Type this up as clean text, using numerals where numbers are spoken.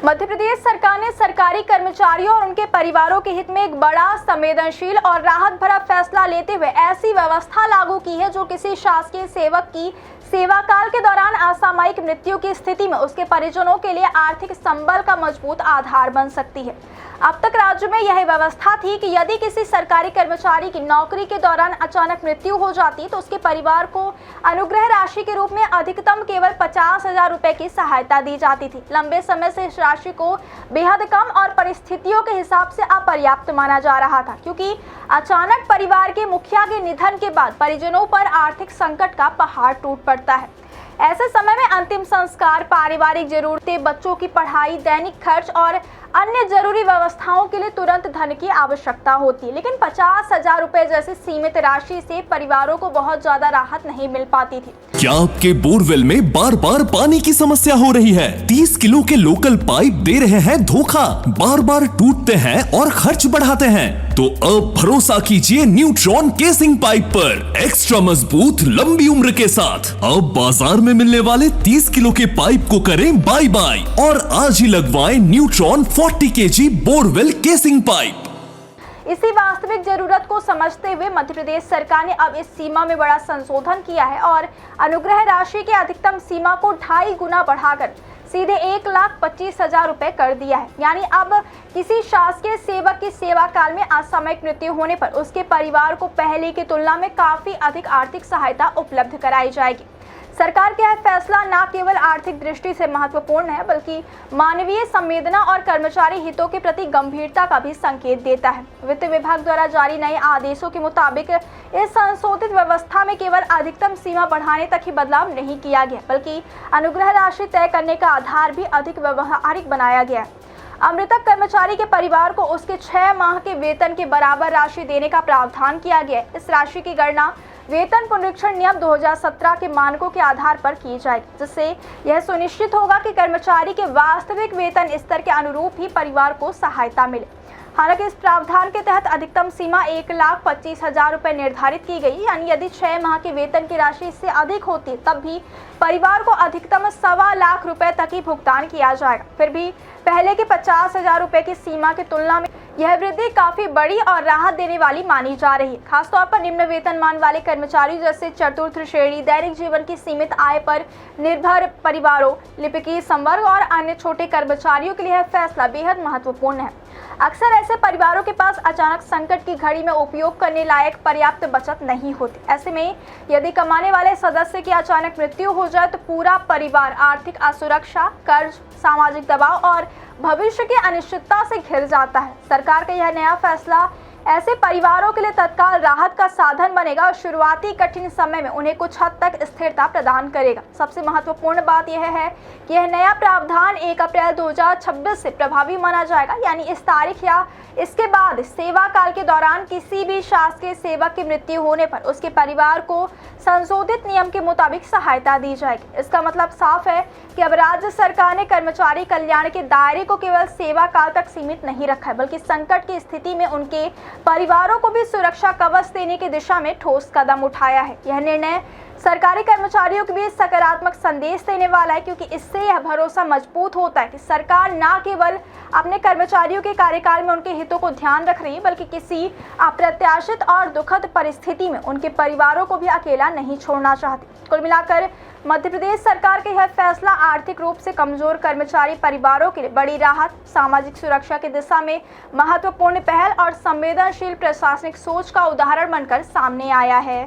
मध्य प्रदेश सरकार ने सरकारी कर्मचारियों और उनके परिवारों के हित में एक बड़ा संवेदनशील और राहत भरा फैसला लेते हुए ऐसी व्यवस्था लागू की है जो किसी शासकीय सेवक की सेवा काल के दौरान असामयिक मृत्यु की स्थिति में उसके परिजनों के लिए आर्थिक संबल का मजबूत आधार बन सकती है। अब तक राज्य में यह व्यवस्था थी कि यदि किसी सरकारी कर्मचारी की नौकरी के दौरान अचानक मृत्यु हो जाती तो उसके परिवार को अनुग्रह राशि के रूप में अधिकतम केवल 50,000 रुपए की सहायता दी जाती थी। लंबे समय से इस राशि को बेहद कम और परिस्थितियों के हिसाब से अपर्याप्त माना जा रहा था, क्योंकि अचानक परिवार के मुखिया के निधन के बाद परिजनों पर आर्थिक संकट का पहाड़ टूट पड़ता है। ऐसे समय में अंतिम संस्कार, पारिवारिक जरूरतें, बच्चों की पढ़ाई, दैनिक खर्च और अन्य जरूरी व्यवस्थाओं के लिए तुरंत धन की आवश्यकता होती है। लेकिन 50,000 रुपए जैसी सीमित राशि से परिवारों को बहुत ज्यादा राहत नहीं मिल पाती थी। क्या आपके बोरवेल में बार बार पानी की समस्या हो रही है? 30 किलो के लोकल पाइप दे रहे हैं धोखा, बार बार टूटते हैं और खर्च बढ़ाते हैं? तो अब भरोसा कीजिए न्यूट्रॉन केसिंग पाइप पर। एक्स्ट्रा मजबूत, लंबी उम्र के साथ अब बाजार में मिलने वाले 30 किलो के पाइप को करें बाय बाय और आज ही लगवाएं neutron 40 kg borewell casing pipe. इसी वास्तविक जरूरत को समझते हुए मध्य प्रदेश सरकार ने अब इस सीमा में बड़ा संशोधन किया है और अनुग्रह राशि की अधिकतम सीमा को 2.5 गुना बढ़ाकर सीधे 1,25,000 रुपए कर दिया है। यानी अब किसी शासकीय सेवक की सेवा काल में असामयिक मृत्यु होने पर उसके परिवार को पहले की तुलना में काफी अधिक आर्थिक सहायता उपलब्ध कराई जाएगी। सरकार का यह फैसला न केवल आर्थिक दृष्टि से महत्वपूर्ण है, बल्कि मानवीय संवेदना और कर्मचारी हितों के प्रति गंभीरता का भी संकेत देता है। वित्त विभाग द्वारा जारी नए आदेशों के मुताबिक इस संशोधित व्यवस्था में केवल अधिकतम सीमा बढ़ाने तक ही बदलाव नहीं किया गया, बल्कि अनुग्रह राशि तय करने का आधार भी अधिक व्यवहारिक बनाया गया है। मृतक कर्मचारी के परिवार को उसके 6 माह के वेतन के बराबर राशि देने का प्रावधान किया गया है। इस राशि की गणना वेतन पुनरीक्षण नियम 2017 के मानकों के आधार पर की जाएगी, जिससे यह सुनिश्चित होगा कि कर्मचारी के वास्तविक वेतन स्तर के अनुरूप ही परिवार को सहायता मिले। हालांकि इस प्रावधान के तहत अधिकतम सीमा 1,25,000 रुपए निर्धारित की गई, यानी यदि 6 माह के वेतन की राशि इससे अधिक होती तब भी परिवार को अधिकतम 1.25 लाख रुपए तक ही भुगतान किया जाएगा। फिर भी पहले के 50,000 रुपए की सीमा की तुलना में यह वृद्धि काफी बड़ी और राहत देने वाली मानी जा रही है। खासतौर पर निम्न वेतनमान वाले कर्मचारी जैसे चतुर्थ श्रेणी, दैनिक जीवन की सीमित आय पर निर्भर परिवारों, लिपिकीय संवर्ग और अन्य छोटे कर्मचारियों के लिए यह फैसला बेहद महत्वपूर्ण है। अक्सर ऐसे परिवारों के पास अचानक संकट की घड़ी में उपयोग करने लायक पर्याप्त बचत नहीं होती। ऐसे में यदि कमाने वाले सदस्य की अचानक मृत्यु हो जाए तो पूरा परिवार आर्थिक असुरक्षा, कर्ज, सामाजिक दबाव और भविष्य की अनिश्चितता से घिर जाता है। सरकार का यह नया फैसला ऐसे परिवारों के लिए तत्काल राहत का साधन बनेगा और शुरुआती कठिन समय में उन्हें कुछ हद तक स्थिरता प्रदान करेगा। सबसे महत्वपूर्ण बात यह है कि यह नया प्रावधान 1 अप्रैल 2026 से प्रभावी माना जाएगा, यानी इस तारीख या इसके बाद सेवा काल के दौरान किसी भी शासकीय सेवक की मृत्यु होने पर उसके परिवार को संशोधित नियम के मुताबिक सहायता दी जाएगी। इसका मतलब साफ है कि अब राज्य सरकार ने कर्मचारी कल्याण के दायरे को केवल सेवा काल तक सीमित नहीं रखा है, बल्कि संकट की स्थिति में उनके परिवारों को भी सुरक्षा कवच देने की दिशा में ठोस कदम उठाया है। यह निर्णय सरकारी कर्मचारियों के बीच सकारात्मक संदेश देने वाला है, क्योंकि इससे यह भरोसा मजबूत होता है कि सरकार न केवल अपने कर्मचारियों के कार्यकाल में उनके हितों को ध्यान रख रही है, बल्कि किसी अप्रत्याशित और दुखद परिस्थिति में उनके परिवारों को भी अकेला नहीं छोड़ना चाहती। कुल मिलाकर मध्य प्रदेश सरकार का यह फैसला आर्थिक रूप से कमजोर कर्मचारी परिवारों के लिए बड़ी राहत, सामाजिक सुरक्षा की दिशा में महत्वपूर्ण पहल और संवेदनशील प्रशासनिक सोच का उदाहरण बनकर सामने आया है।